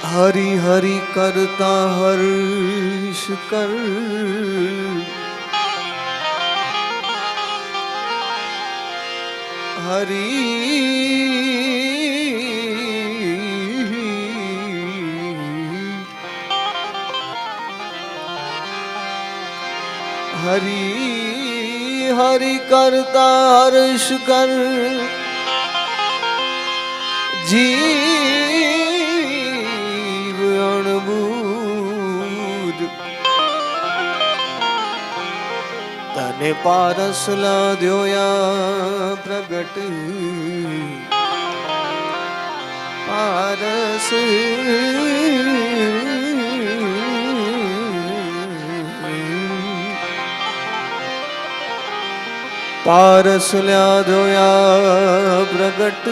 हरि हरि करता हर्ष कर हरि हरि हरि करता हर्ष कर जीव अणबूद तने पारस लाद्योया प्रगट पारस पारस लाद्योया प्रगट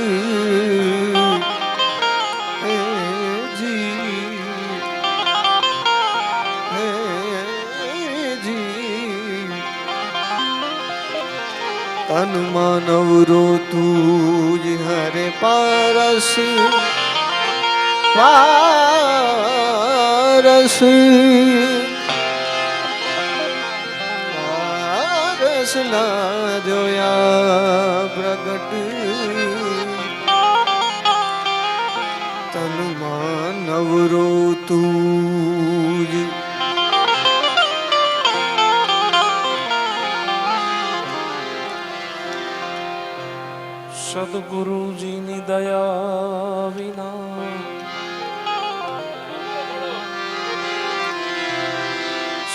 तन मानवरो तूज हरे पारस पारस पारस लाद्योया प्रगट तन मानवरो तूज सदगुरु जी ની દયા વિના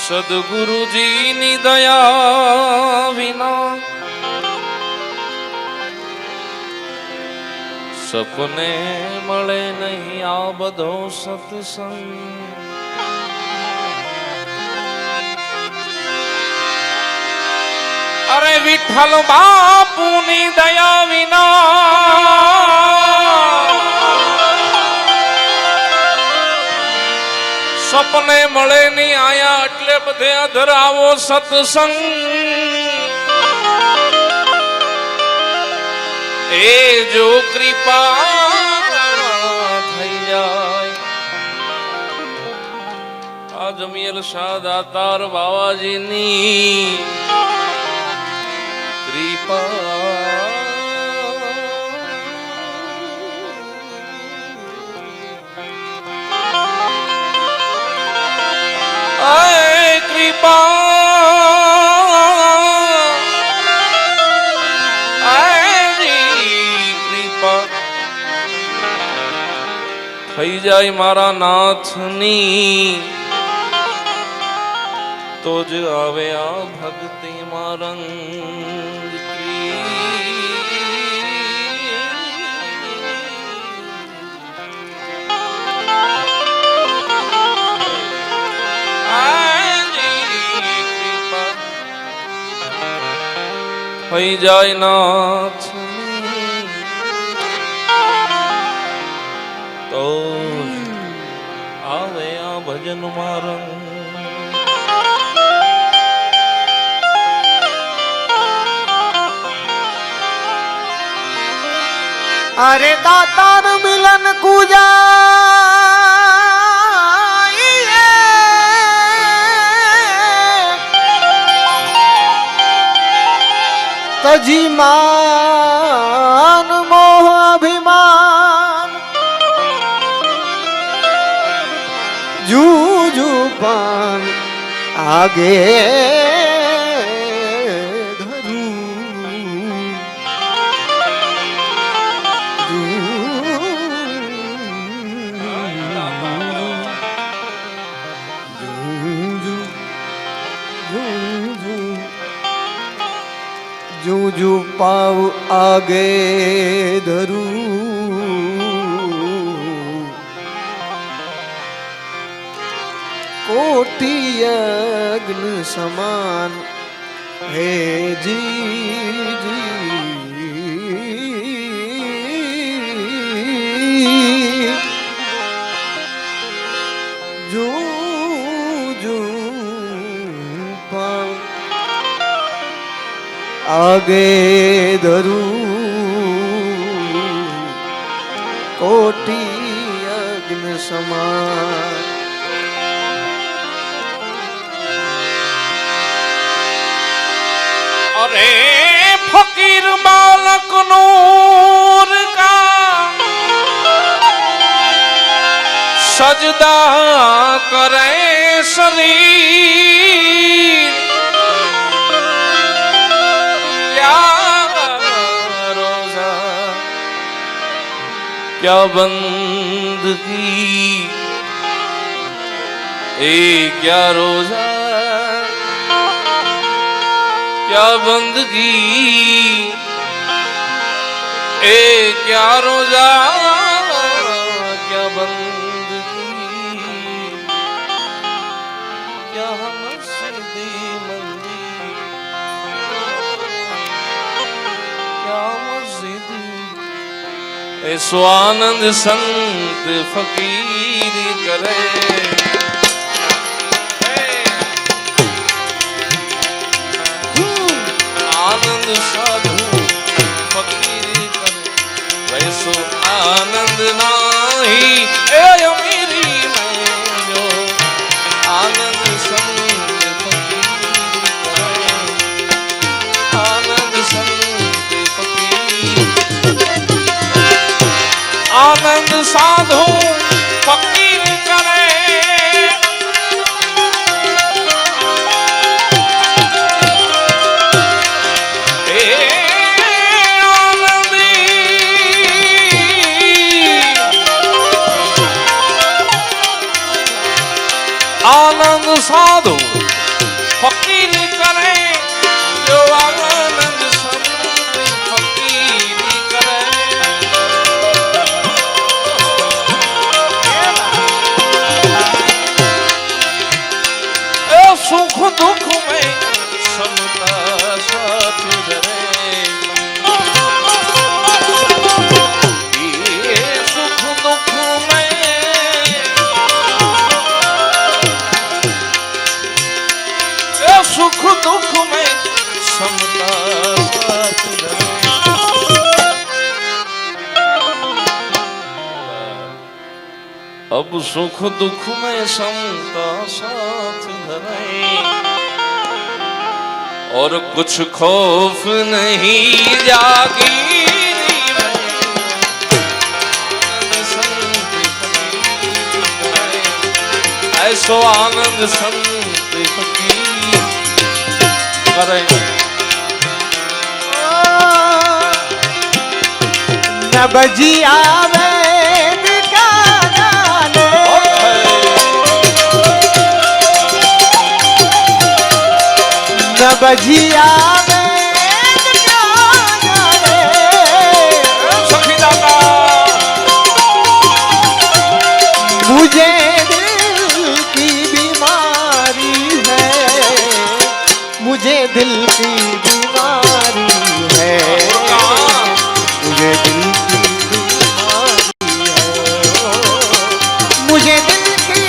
સદગુરુ जी ની દયા વિના સપને મળે નહીં આ બધો સત્સંગ अरे विठ्ठल बापूनी दया विना सपने मळे नहीं आया એટલે બધે અધરાવો સત્સંગ એ જો કૃપા થઈ જાય આ જમીલ શાહ દાતાર બાવાજીની कृपा कृपा कृपा थई जाय मारा नाथनी तो ज आवे आ भक्ति मारंग થઈ જાય નાથ તો આવે આ ભજન મારંગ अरे दातार मिलन कूजा तजी मान मोह अभिमान जू जू पान आगे जू जू पाव आगे धरू कोटि अग्नि समान हे जी जी जू जू पाव आगे धरू कोटि अग्नि સમાન अरे फकीर बालक नूर का सजदा करे शरीर क्या रोजा क्या बंदगी क्या रोजा क्या बंदगी क्या रोजा क्या बंदगी क्या मस्जिदी मंदिर क्या मस्जिदी ऐसो आनंद संत फकीर करे आनंद साधु फकीर करे वैसो आनंद नाही ए अमीरी में जो आनंद संत फकीर करे आनंद संत फकीर आनंद साधु फकीर करे आनंद साधु फकीर करे जो आनंद संत फकीर करे सुख दुख में समता साथ धरे सुख दुख में सुख दुख में समता साथ धरे अब सुख दुख में समता साथ धरे और कुछ खौफ नहीं जागीरी में संत फकीर करे ऐसो आनंद संत फकीर करे न बजी आवे न बजी आवे सखी दाता मुझे दिल की बीमारी है मुझे दिल की बीमारी है मुझे दिल की बीमारी है मुझे दिल की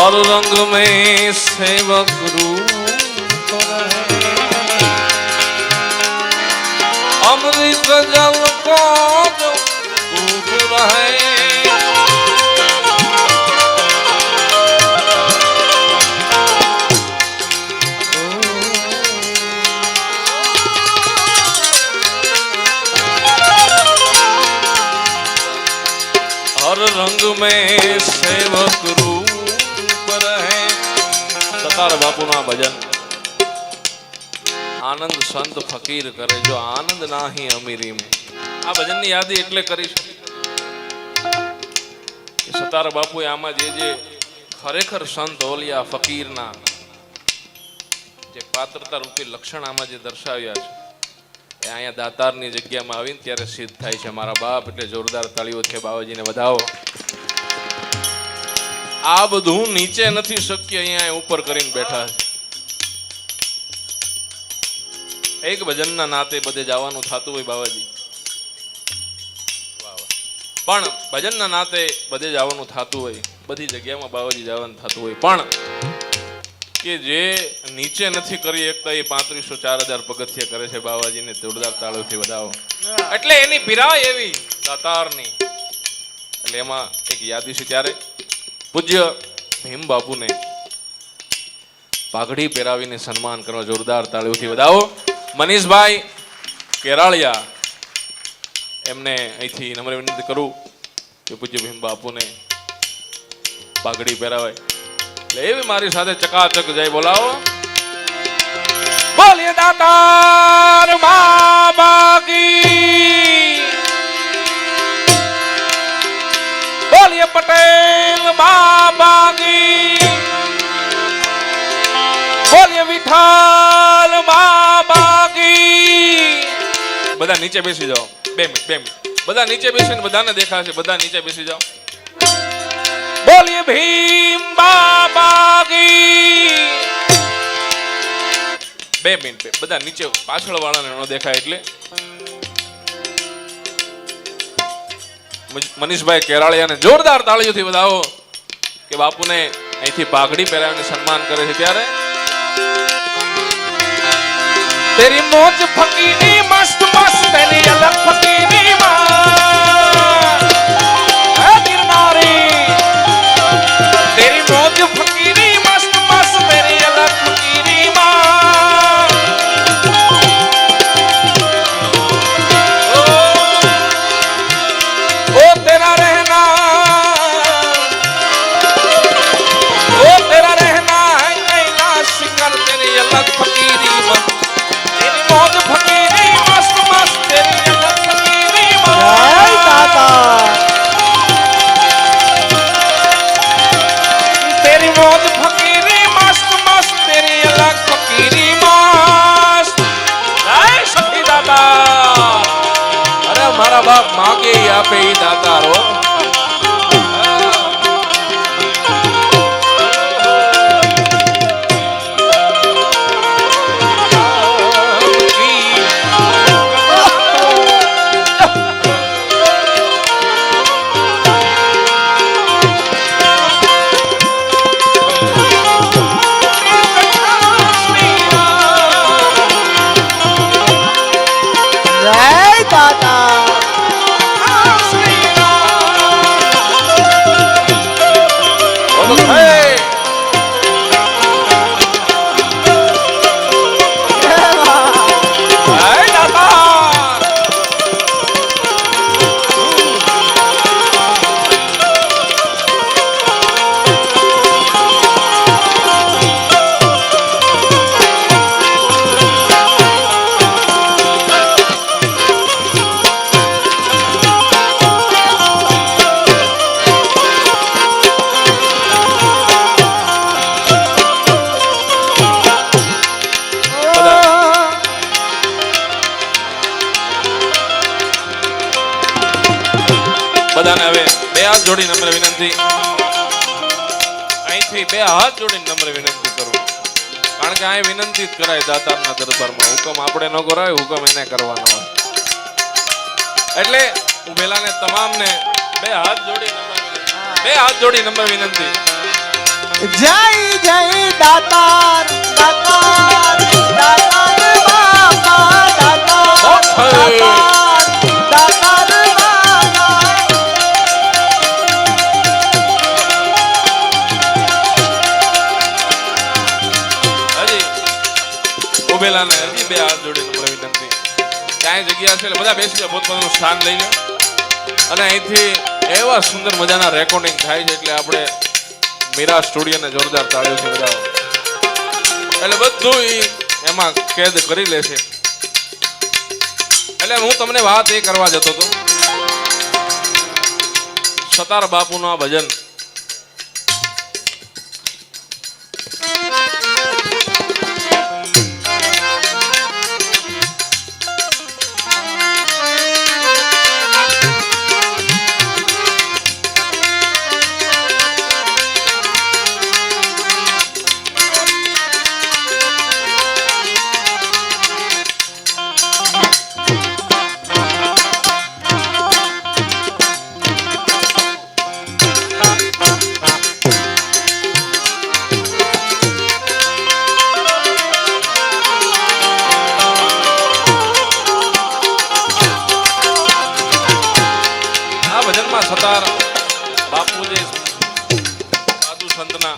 और रंग में सेवक रूप रहे, अमृत जल को जो रूप रहे, हर रंग में सेवक रूप रहे। सतार बापू ना भजन आनंद संत फकीर करे जो आनंद नाही अमीरी में। आ भजन ની યાદી એટલે કરી કે સતાર બાપુએ આમાં જે ખરેખર સંત ઓલિયા ફકીરના જે પાત્રતા રૂપી લક્ષણ આમાં જે દર્શાવ્યા છે એ અહીંયા દાતારની જગ્યામાં આવીને ત્યારે સિદ્ધ થાય છે। મારા બાપ એટલે જોરદાર તાળીઓથી બાવાજીને વધાવો। આ બધું નીચે નથી શક્ય, અહીંયા ઉપર કરીને બેઠા છે। એક ભજનના નાતે બધે જવાનું થતું હોય બાવાજી, પણ ભજનના નાતે બધે જવાનું થતું હોય, બધી જગ્યામાં બાવાજી જવાનું થતું હોય, પણ કે જે નીચે નથી કરી શકતા એ 3500-4000 પગથિયા કરે છે બાવાજીને જોરદાર તાળીઓથી વધાવો। એટલે એની પીરાય એવી દાતારની। એટલે એમાં એક યાદી છે ત્યારે પૂજ્ય ભીમ બાપુને પાઘડી પહેરાવીને સન્માન કરવા જોરદાર તાળીઓથી વધાવો। મનીષભાઈ કેરાળિયા એમને અહીંથી નમ્ર વિનંતી કરું કે પૂજ્ય ભીમ બાપુને પાઘડી પહેરાવાય। એટલે એવી મારી સાથે ચકાચક જય બોલાવો। બોલીએ દાતાર બાબા કી, બોલીએ પટેલ બાબા કી, બોલીએ વિઠ્ઠલ બાબા કી। બધા નીચે બેસી જાઓ, 2 મિનિટ બધા નીચે બેસીને બધાને દેખાશે, બધા નીચે બેસી જાઓ। બોલીએ ભીમ બાબા કી। 2 મિનિટ બધા નીચે, પાછળ વાળાને ન દેખાય એટલે। મનીષભાઈ કેરાળિયાને જોરદાર તાળીઓથી વધાવો કે બાપુને અહીંથી પાઘડી પહેરાવીને સન્માન કરે છે ત્યારે। તેરી મોજ ફકીરી મસ્ત મસ્ત, તેરી અલગ ફકીરી तेरी मौज फकीरी मस्त मस्त, तेरी अलग फकीरी माँ। ओ तेरा रहना है नैना शिकर, तेरी अलग फकीरी माँ। तेरी मौज फकीरी मस्त मस्त, तेरी अलग फकीरी माँ। मौज फकीरी मस्त मस्त, तेरी अलग फकीरी मस्त। जय सखी दाता। अरे मारा बाप मांगे यहाँ पे ही दाता रो। બધાને હવે 2 હાથ જોડી નમ્ર વિનંતી, અહીંથી 2 હાથ જોડી નમ્ર વિનંતી કરું, કારણ કે અહીં વિનંતી જ કરાય દાતારના દરબારમાં, હુકમ આપણે ન કરાય, હુકમ એને કરવાનો હોય। એટલે ઉભેલાને તમામને 2 હાથ જોડી નમ્ર વિનંતી, 2 હાથ જોડી નમ્ર વિનંતી। જય જય દાતાર દાતાર દાતાર બાબા દાતાર દાતાર દાતાર બાબા હજી ઉભેલાને હજી બે હાથ જોડીને મને વિનંતી ક્યાંય જગ્યા છે એટલે બધા બેસી જાઓ, પોતપોતાનું સ્થાન લઈ લો અને અહીંથી એવા સુંદર મજાના રેકોર્ડિંગ થાય છે એટલે આપણે મીરા સ્ટુડિયોને જોરદાર તાળીઓથી વધાવો એટલે બધું એમાં કેદ કરી લે છે. એટલે હું તમને વાત એ કરવા જતો હતો, સતાર બાપુનું આ ભજન સતાર બાપુ જે સાધુ સંતના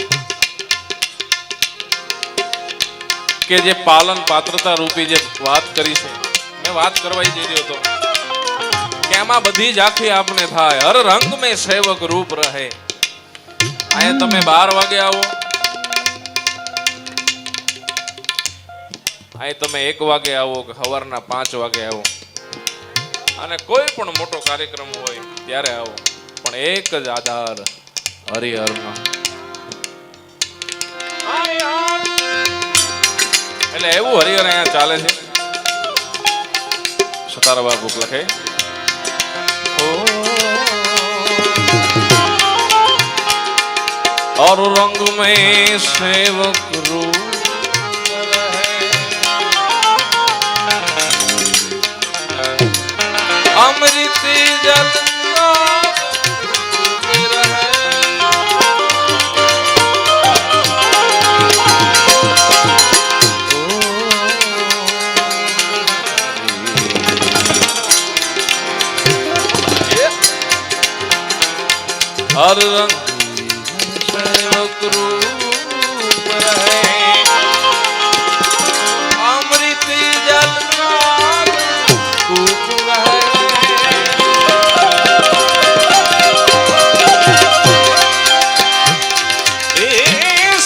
કે જે પાલન પાત્રતા રૂપી જે વાત કરી છે, મેં વાત કરવા જઈ રહ્યો હતો કે એમાં બધી જ આખી આપને થાય હર રંગ મેં સેવક રૂપ રહે. અહીંયા તમે 12 વાગે આવો, અહીં તમે 1 વાગે આવો કે સવારના 5 વાગે આવો અને કોઈ પણ મોટો કાર્યક્રમ હોય ત્યારે આવો, પણ એક જ આધાર હરિહરનો. એટલે એવું હરિહર અહીંયા ચાલે છે. સતારા બાપુ લખે और रंग में सेवक रूप अमृत जल हर रंग सेवक रूप रहे अमृत जल कूप रहे.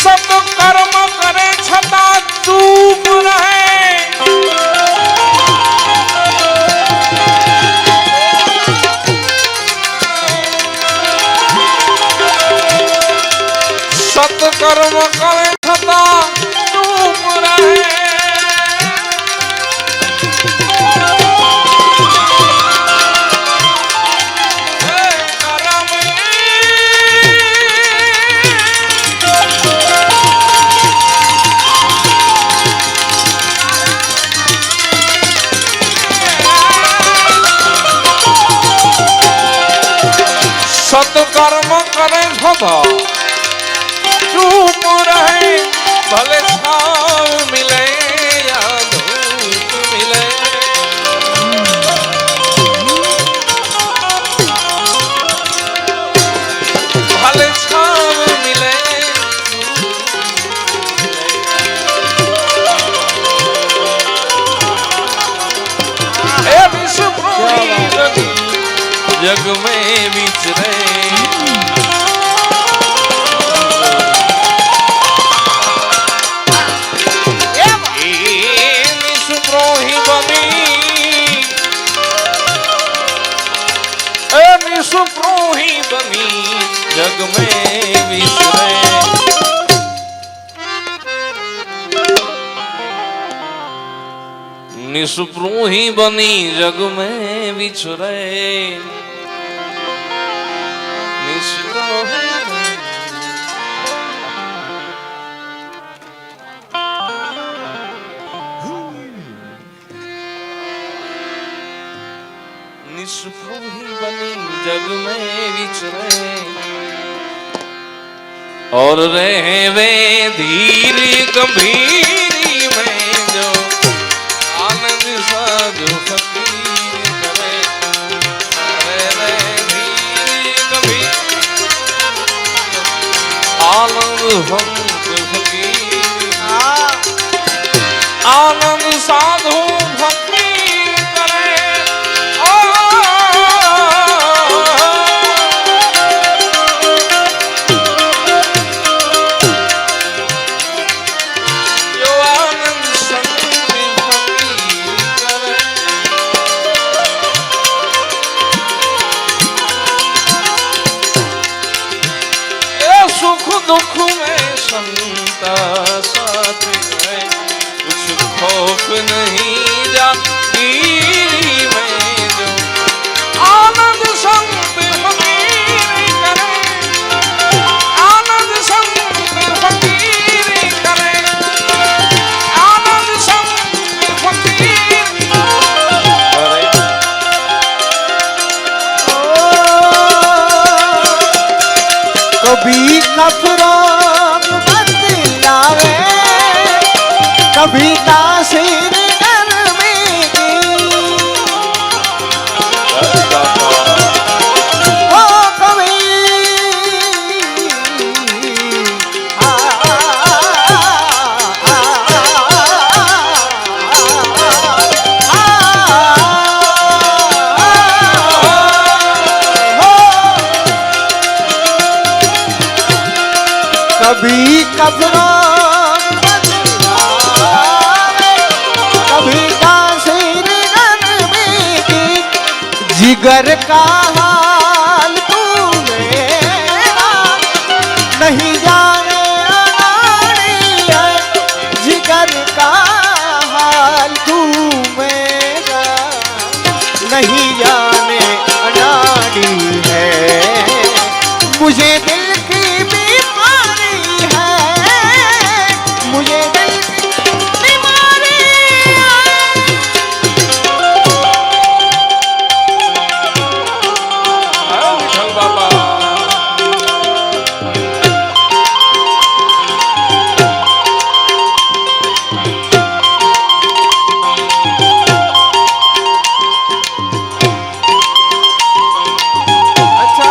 सब कर्म करे छता चूप रहे कर्म करे छता चूप रहे. सत्कर्म करे छता चूप रहे भले छाव मिले या धूप मिले. भले छाव मिले हे विश्व जग में विचरे सुप्रोही बनी जग में विचरे. निस्पृही बनी जग में विचरे निस्पृही बनी जग में विचरे और रहवे धीरी गंभीरी में जो आनंद साधु फकीर करे। रहे धीरी गंभीर आनंद भक्त फकीर आनंद साधु फकीर करे। दुख में संता साथ है कुछ खौफ नहीं जाती में जो आनंद संत फकीर करे। आनंद संत फकीर करे। आनंद संत फकीर करे। कभी कफरान बतलावे कभी तासीर गर्मी की ओ कभी कभी कफरान बतलावे कभी तासीर गर्मी की जिगर का हाल तू मेरा नहीं जाने अनाड़ी है। जिगर का हाल तू मेरा नहीं जाने अनाड़ी है। मुझे दिल की बीमारी है। मुझे दिल की बीमारी है। विठल बाबा अच्छा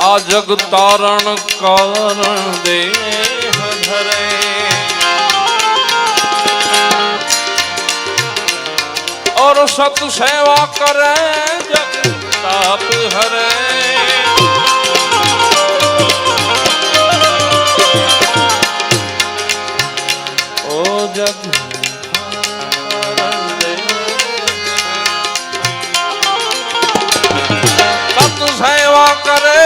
आ जग तारण कारण देह धरे। और सत सेवा करे जग ताप हरे। ओ जग तारण देह सत सेवा करे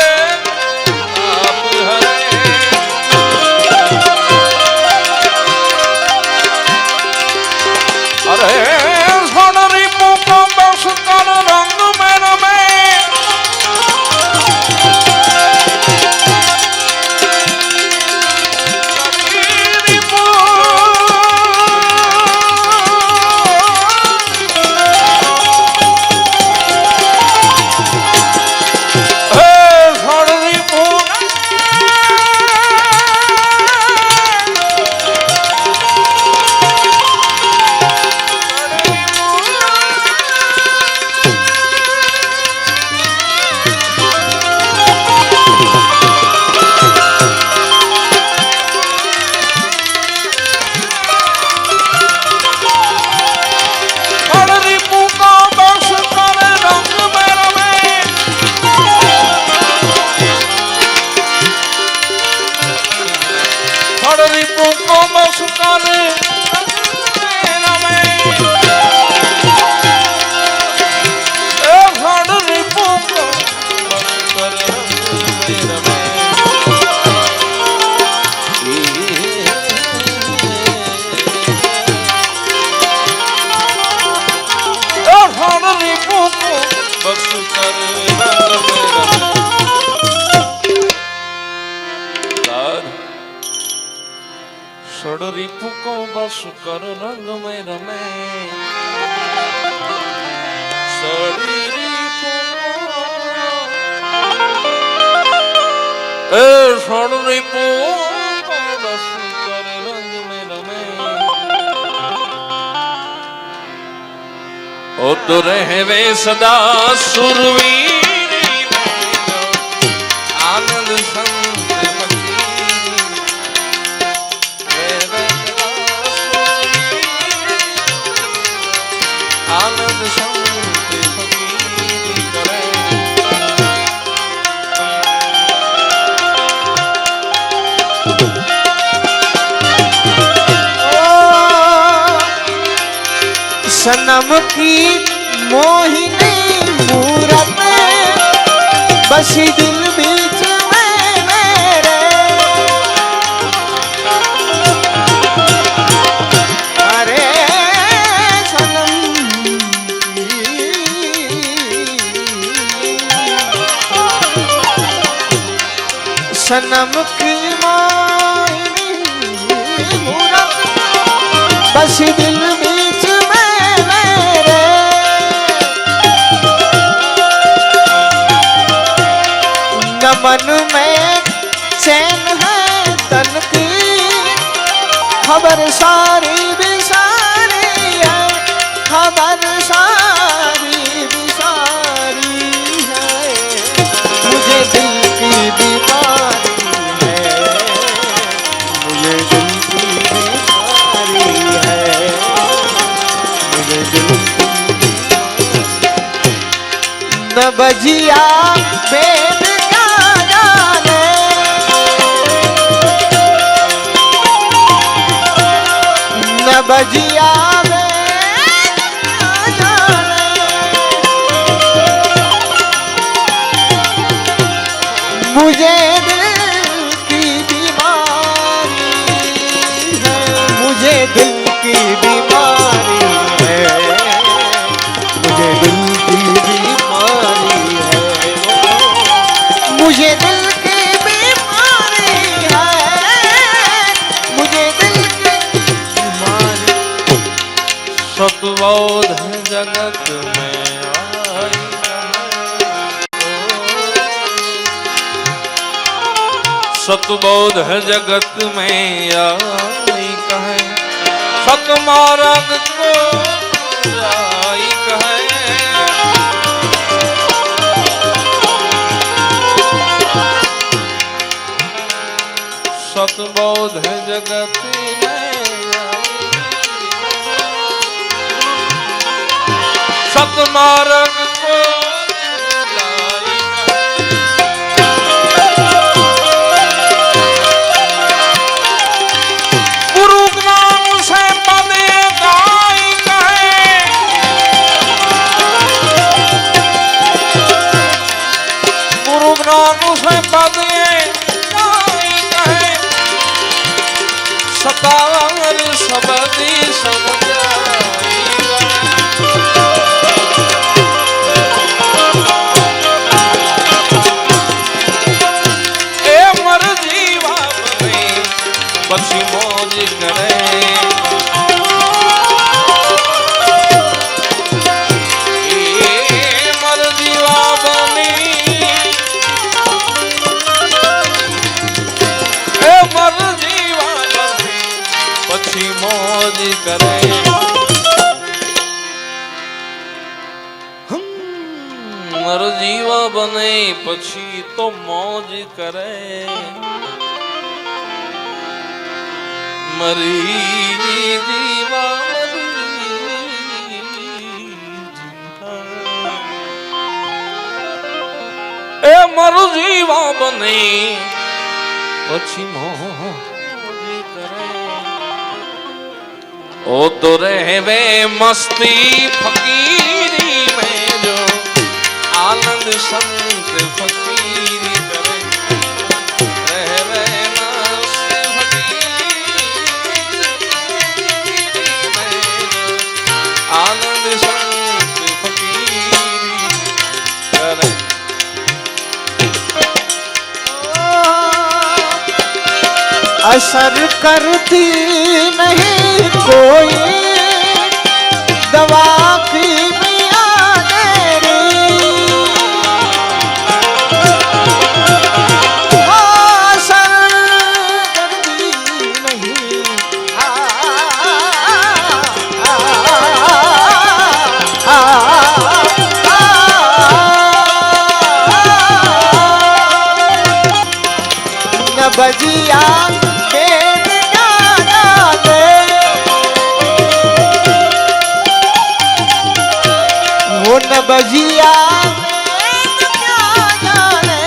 रिपु को बस कर रंग में रमे सड़ी रिपु ए सड़ रिपु को बस कर रंग में रमे ओ तो रहवे सदा सुरवीरी आनंद संत आनंद संत फकीरी करे सनम की मोहिनी मूरत बसी दिल बीच में मेरे अरे सनम सनम की मोहिनी मूरत बसी दिल बीच मन में चैन है तन की खबर सारी बिसारी है खबर सारी बिसारी है मुझे दिल की बीमारी है मुझे दिल की बीमारी है मुझे दिल की न बजिया बेद बजिया मुझे दिल की बीमारी है मुझे दिल की बीमारी है मुझे दिल की बीमारी है मुझे दिल की बीमारी है मुझे दिल सतबोध जगत में आई सतबोध जगत में आई कहे सतमार्ग को आई कहे सतबोध जगत सतमार्ग को गुरु ज्ञान से पदे गाई कहे गुरु ज्ञान से पदे गाई कहे सतावर सबदी समझाई પછી મોજ કરે મર જીવા બની મર જીવા બની પછી મોજ કરે મર જીવા બને પછી તો મોજ કરે मरी जीवा ए मर जीवा बने પછી મોજ કરે ओ तो रहवे मस्ती फकीरी में जो आनंद संत फकीरी करे रहवे मस्ती फकीरी में जो आनंद संत फकीरी करे असर करती नहीं कोई दवा की मियादेरी। असर करती नहीं न बजिया वेद क्या जाने, वो न बजिया वेद क्या जाने।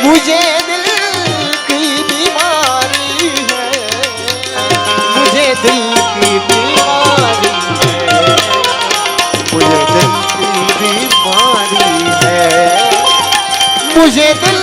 मुझे दिल की बीमारी है, मुझे दिल की बीमारी है, मुझे दिल की बीमारी है, मुझे दिल